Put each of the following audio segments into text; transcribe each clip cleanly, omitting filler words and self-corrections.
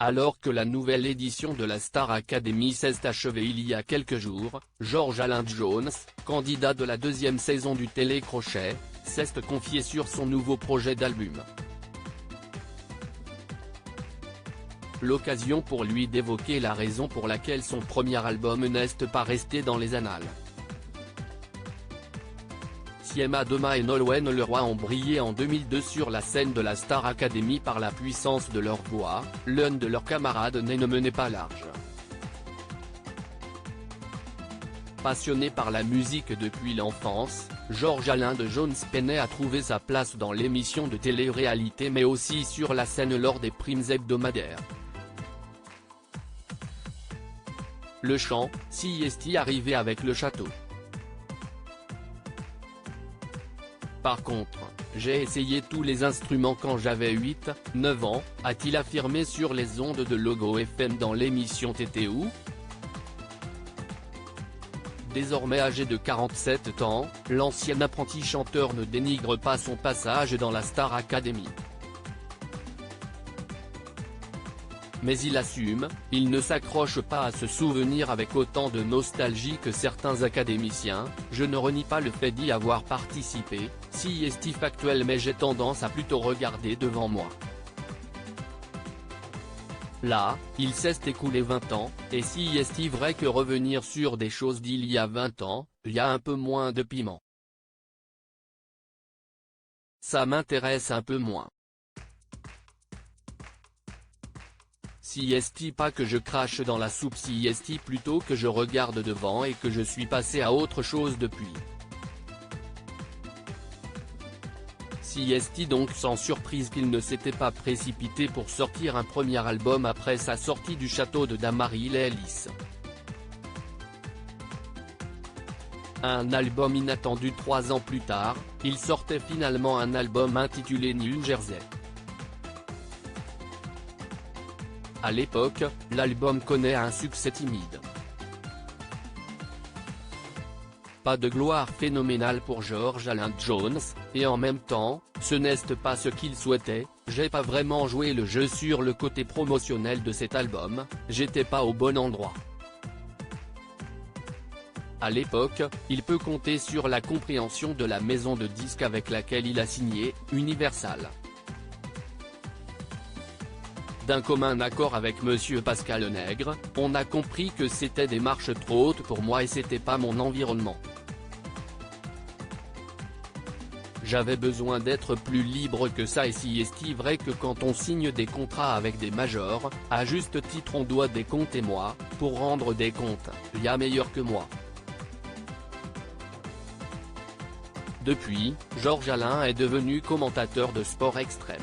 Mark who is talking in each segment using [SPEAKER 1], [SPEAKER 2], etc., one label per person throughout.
[SPEAKER 1] Alors que la nouvelle édition de la Star Academy s'est achevée il y a quelques jours, George Alain Jones, candidat de la deuxième saison du télécrochet, s'est confié sur son nouveau projet d'album. L'occasion pour lui d'évoquer la raison pour laquelle son premier album n'est pas resté dans les annales. Siema Doma et Nolwenn Leroy ont brillé en 2002 sur la scène de la Star Academy par la puissance de leur voix, l'un de leurs camarades ne menait pas large. Passionné par la musique depuis l'enfance, George Alain Jones peinait à trouver sa place dans l'émission de télé-réalité mais aussi sur la scène lors des primes hebdomadaires. Le chant, si est arrivé avec le château. Par contre, j'ai essayé tous les instruments quand j'avais 8, 9 ans, a-t-il affirmé sur les ondes de Logo FM dans l'émission T'étais où ? Désormais âgé de 47 ans, l'ancien apprenti chanteur ne dénigre pas son passage dans la Star Academy. Mais il assume, il ne s'accroche pas à ce souvenir avec autant de nostalgie que certains académiciens, je ne renie pas le fait d'y avoir participé, si est factuel mais j'ai tendance à plutôt regarder devant moi. Là, il s'est écoulé 20 ans, et si est vrai que revenir sur des choses d'il y a 20 ans, il y a un peu moins de piment. Ça m'intéresse un peu moins. Si est pas que je crache dans la soupe, si est plutôt que je regarde devant et que je suis passé à autre chose depuis. Si est donc sans surprise qu'il ne s'était pas précipité pour sortir un premier album après sa sortie du château de Dammaril et Ellis. Un album inattendu 3 ans plus tard, il sortait finalement un album intitulé New Jersey. À l'époque, l'album connaît un succès timide. Pas de gloire phénoménale pour George Alain Jones, et en même temps, ce n'est pas ce qu'il souhaitait, j'ai pas vraiment joué le jeu sur le côté promotionnel de cet album, j'étais pas au bon endroit. À l'époque, il peut compter sur la compréhension de la maison de disques avec laquelle il a signé, Universal. D'un commun accord avec Monsieur Pascal Nègre, on a compris que c'était des marches trop hautes pour moi et c'était pas mon environnement. J'avais besoin d'être plus libre que ça et si est vrai que quand on signe des contrats avec des majors, à juste titre on doit des comptes et moi, pour rendre des comptes, y a meilleur que moi. Depuis, George Alain est devenu commentateur de sport extrême.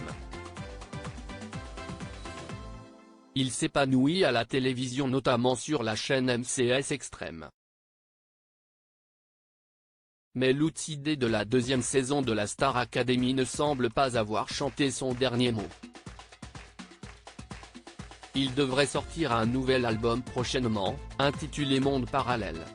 [SPEAKER 1] Il s'épanouit à la télévision notamment sur la chaîne MCS Extrême. Mais l'outil de la deuxième saison de la Star Academy ne semble pas avoir chanté son dernier mot. Il devrait sortir un nouvel album prochainement, intitulé Monde Parallèle.